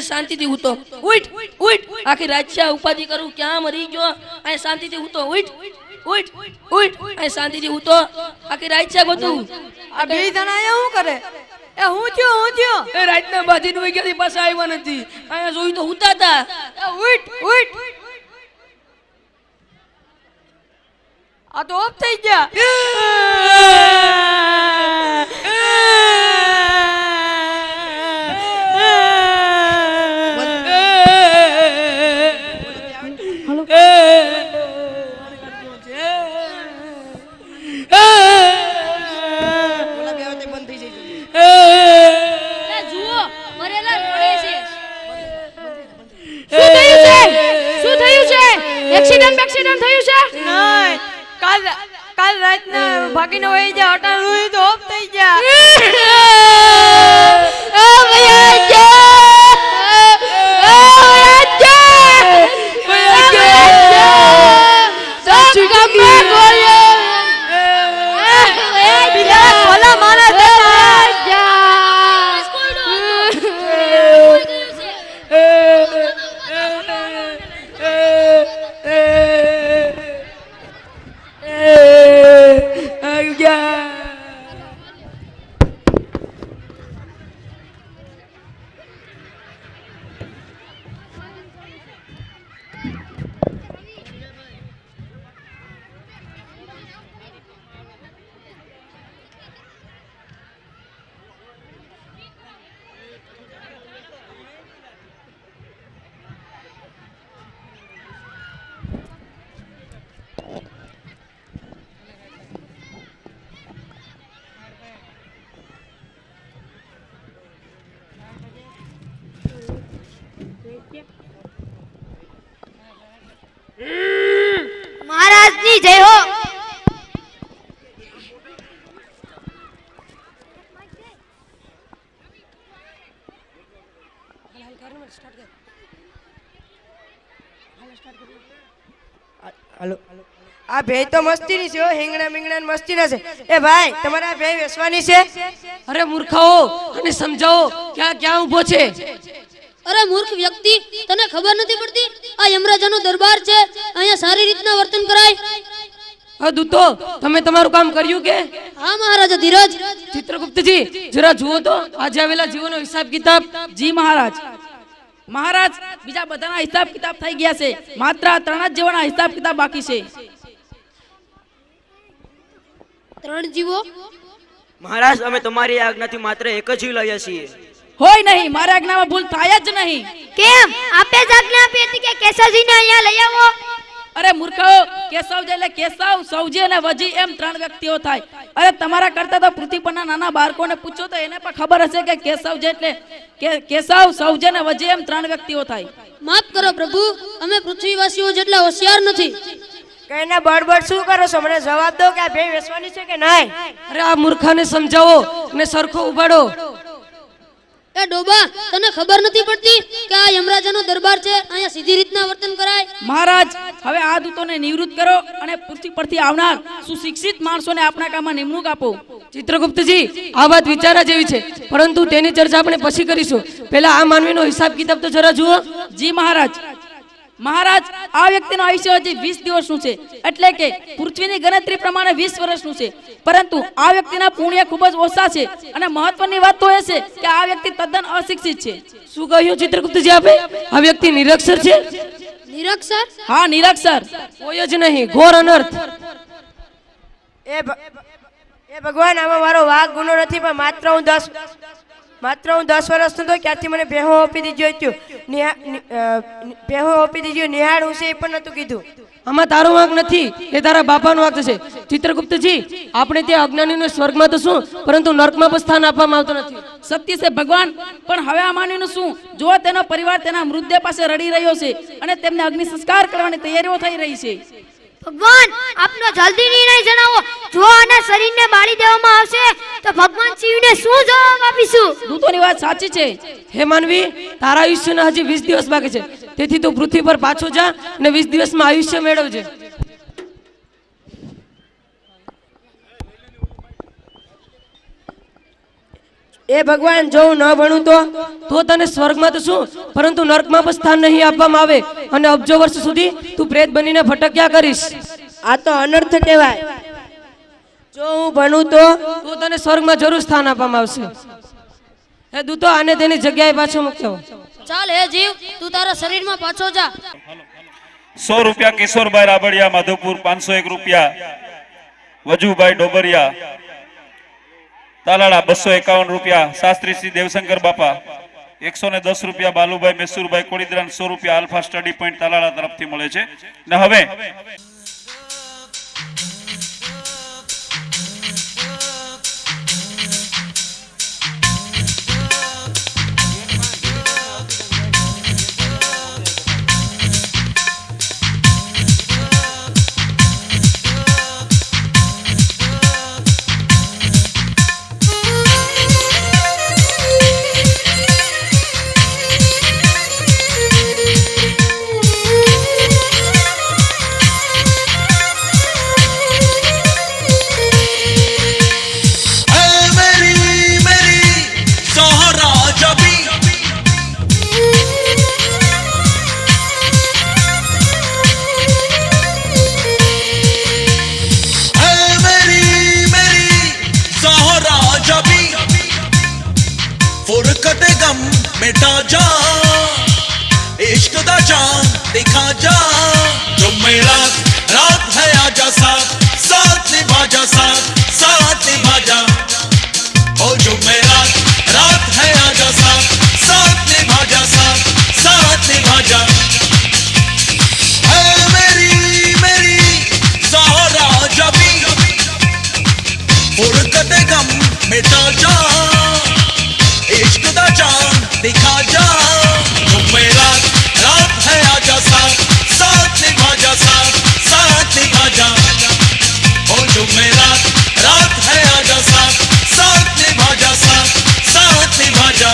શાંતિથી ઉતો ઉઠ ઉઠ આખી રાત ઉપાધિ કરું ક્યાં મરી ગયો આ શાંતિથી ઉતો ઉઠ ઉઠ ઉઠ આ શાંતિથી ઉતો આખી રાત ગોતું આ બે જણા એ શું કરે એ હું થયો એ રાતના બાધીને વઈ ગયા પાછા આવ્યા નથી અહીંયા જોઈ તો હુતા હતા ઉઠ ઉઠ આ તો ઓફ થઈ ગયા એક્સિડન્ટ થયું છે નહીં કાલ રાતના ભાગીને વહી જા અટાણ રોઈ તો ઓફ થઈ ગયા महाराजनी जय हो हेलो आ भे तो मस्ती नहीं से हिंगणा मिंगणा मस्ती ना से ए भाई तुम्हारा भे वेसवानी से अरे मूर्खाओ અને સમજાવો ક્યાં ક્યાં ઊભો છે અરે મૂર્ખ વ્યક્તિ તને ખબર નથી પડતી આ યમરાજાનો દરબાર છે અહીંયા સારી રીતના વર્તન કરાય આ દૂતો તમે તમારું કામ કર્યું કે હા મહારાજા ધીરજ ચિત્રગુપ્તજી જરા જુઓ તો આજે આવેલા જીવોનો હિસાબ કિતાબ જી મહારાજ મહારાજ બીજા બધાના હિસાબ કિતાબ થઈ ગયા છે માત્ર આ ત્રણ જ જીવોના હિસાબ કિતાબ બાકી છે ત્રણ જીવો મહારાજ અમે તમારી આજ્ઞાથી માત્ર એક જ જીવ લાવ્યા છીએ હોય નહીં મારા આજ્ઞામાં ભૂલ થાય જ નહીં કેમ આપે જ આજ્ઞા આપી હતી કે કેશવજીને અહીંયા લઈ આવો અરે મૂર્ખાઓ કેશવ એટલે કેશવ સૌજી અને વજી એમ ત્રણ વ્યક્તિઓ થાય અરે તમારા કરતા તો પૃથ્વી પરના નાના બાળકોને પૂછો તો એને પણ ખબર હશે કે કેશવ એટલે કેશવ સૌજી અને વજી એમ ત્રણ વ્યક્તિઓ થાય માફ કરો પ્રભુ અમે પૃથ્વીવાસીઓ જેટલા હોશિયાર નથી કઈના બડબડ શું કરો છો મને જવાબ દો કે આ ભે વેસવાની છે કે નહીં અરે આ મૂર્ખાને સમજાવો અને સરખો ઉભાડો એ ડોબા તને ખબર નથી પડતી કે આ યમરાજાનો દરબાર છે અહીંયા સીધી રીતના વર્તન કરાય મહારાજ હવે આ દૂતોને નિવૃત્ત કરો અને પૃથ્વી પરથી આવનાર સુશિક્ષિત માણસોને આપના કામમાં નિમણૂક આપો ચિત્રગુપ્તજી આ વાત વિચારા જેવી છે પરંતુ તેની ચર્ચા આપણે પછી કરીશું પહેલા આ માનવીનો હિસાબ કિતાબ તો જરા જુઓ જી મહારાજ મહારાજ આ વ્યક્તિનો આયુષ્ય હજી 20 દિવસનું છે એટલે કે પૃથ્વીની ગણતરી પ્રમાણે 20 વર્ષનું છે પરંતુ આ વ્યક્તિના પુણ્ય ખૂબ જ ઓછા છે અને મહત્વની વાત તો એ છે કે આ વ્યક્તિ તદ્દન અશિક્ષિત છે શું કહ્યું ચિત્રગુપ્તજી આપે આ વ્યક્તિ નિરક્ષર છે નિરક્ષર હા નિરક્ષર કોઈ જ નહીં ઘોર અનર્થ એ ભગવાન આમાં મારો વાઘ ગુનો નથી પણ માત્ર હું 10 વર્ષનો તો ક્યારથી મને ભેહો આપી દીધો હતો ભેહો આપી દીધો નિહાળ હું છે એ પણ નતું કીધું આમાં તારો વાંક નથી એ તારા બાપાનો વાંક છે ચિત્રગુપ્તજી આપણે ત્યાં અજ્ઞાનીને સ્વર્ગમાં તો શું પરંતુ નરકમાં પણ સ્થાન આપવામાં આવતું નથી સત્ય છે ભગવાન પણ હવે આ માનવીનું શું જો તેનો પરિવાર તેના મૃતદેહ પાસે રડી રહ્યો છે અને તેમને અગ્નિ સંસ્કાર કરવાની તૈયારીઓ થઈ રહી છે ભગવાન આપનો જલ્દી નિર્ણય જણાવો જો આના શરીરને બાળી દેવામાં આવશે તો ભગવાન શિવને શું જવાબ આપીશું દૂતોની વાત સાચી છે હે માનવી તારા આયુષ્યના હજી 20 દિવસ બાકી છે તેથી તું પૃથ્વી પર પાછો જા અને 20 દિવસમાં આયુષ્ય મેળવજે એ ભગવાન જો હું ન ભણું તો તને સ્વર્ગમાં તો શું પરંતુ નર્કમાં પણ સ્થાન નહીં આપવામાં આવે અને અબજો વર્ષ સુધી તું પ્રેત બનીને ભટક્યા કરીશ. આ તો અનર્થ કહેવાય. જો હું ભણું તો તને સ્વર્ગમાં જરૂર સ્થાન આપવામાં આવશે. હે દૂતો આને તેની જગ્યાએ પાછો મૂક્યો. ચાલ હે જીવ તું તારા શરીરમાં પાછો જા. 100 રૂપિયા કિશોરભાઈ રાબડિયા માધવપુર, 501 રૂપિયા વજુભાઈ ડોબરિયા તાલાળા, 251 રૂપિયા શાસ્ત્રી શ્રી દેવશંકર બાપા, 110 રૂપિયા બાલુભાઈ મેસુરભાઈ કોડીદ્રાન, 100 રૂપિયા આલ્ફા સ્ટડી પોઈન્ટ તાલાળા તરફથી મળે છે. ને હવે मिटा जा इश्क दा जान दिखा जा जो मेरा रात है आजा साथ साथ निभा जा साथ निभा जा ओ जो मेरा रात है आजा साथ निभा जा साथ निभा जा है मेरी सहारा जबी फुरकत गम मिटा जा इश्क दा जान दिखा जा जो मेरा रात है आजा साथ निभा जा साथ निभा जा ओ जो मेरा रात है आजा साथ निभा जा साथ निभा जा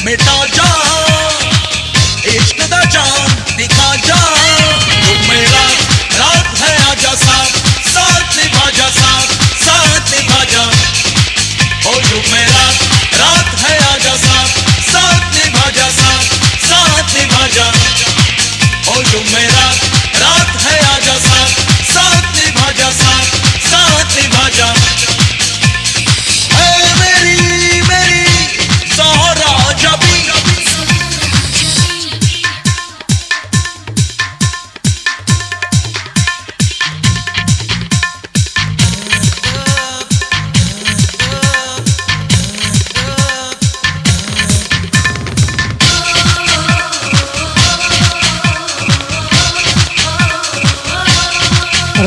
मिटा जा इश्क दा जान दिखा जा जो मेरा रात है आजा साथ निभा जा साथ निभा जा ओ जो मेरा रात है आजा साथ निभा जा साथ निभा जा ओ जो मेरा रात है आजा साथ निभा जा साथ निभा जा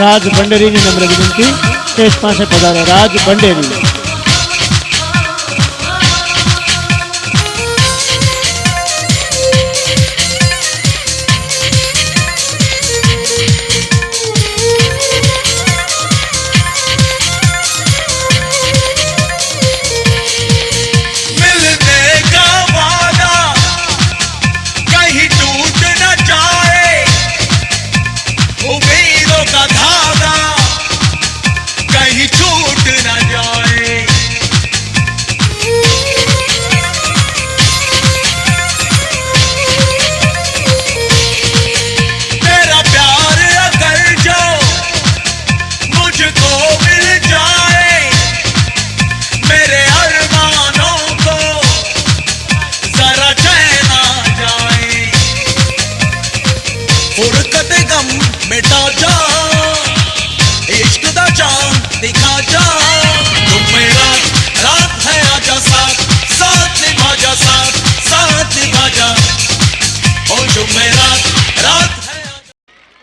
રાજ ભંડેરીની નમ્ર વિનંતી, સ્ટેજ પાસે પધારો. રાજ ભંડેરી. कहीं छूट न जाए में रात है आजा साथ साथ निभा जा साथ साथ निभा जा ओ जो में रात है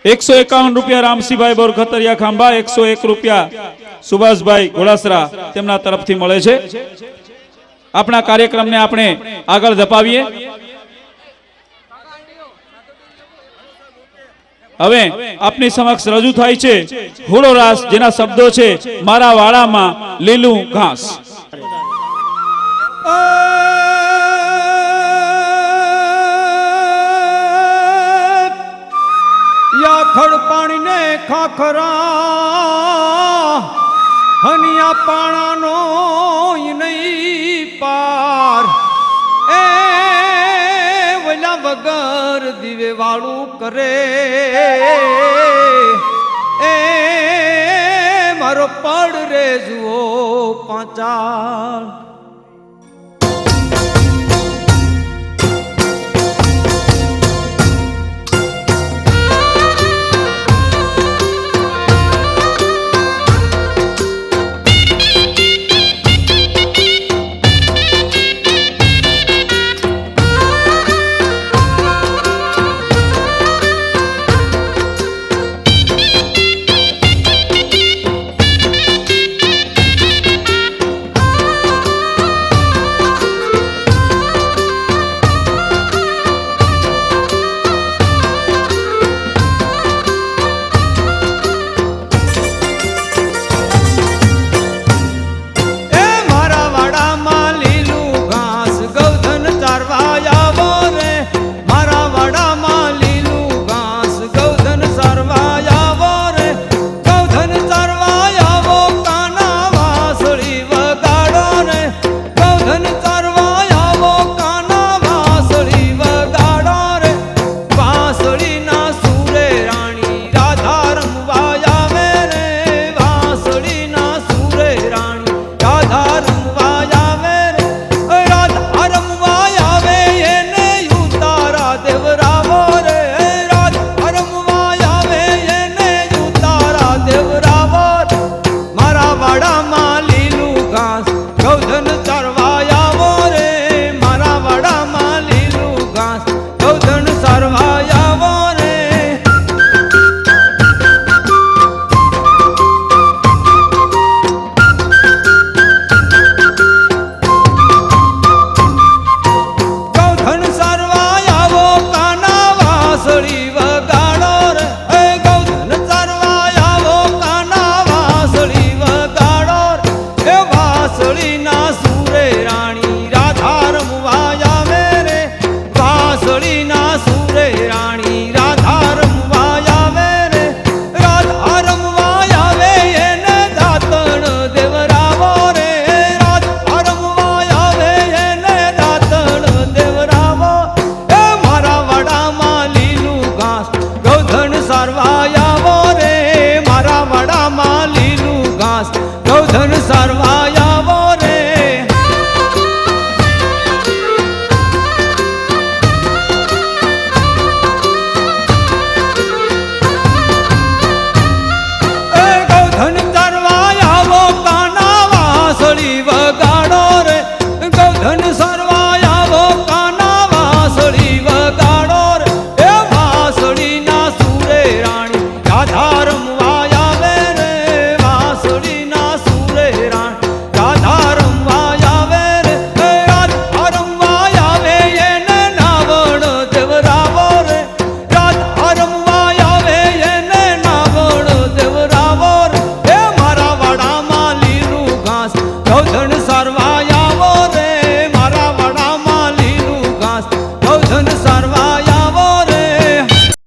151 રૂપિયા રામસિંહભાઈ બોરખતરિયા ખાંભા, 101 રૂપિયા સુભાષભાઈ ઘોડાસરા તેમના તરફથી મળે છે. આપણા કાર્યક્રમને આપણે આગળ ધપાવીએ. હવે આપની સમક્ષ રજૂ થાય છે હુડો રાસ, જેના શબ્દો છે મારા વાડામાં લીલું ઘાસ. યાખડ પાણીને ખાખરા હનિયા પાણાનો નહીં પાર એ વલા વગર દીવે વાળું કરે એ મારો પડ રે જુઓ પાંચાળ. ગૌધન સારવાયા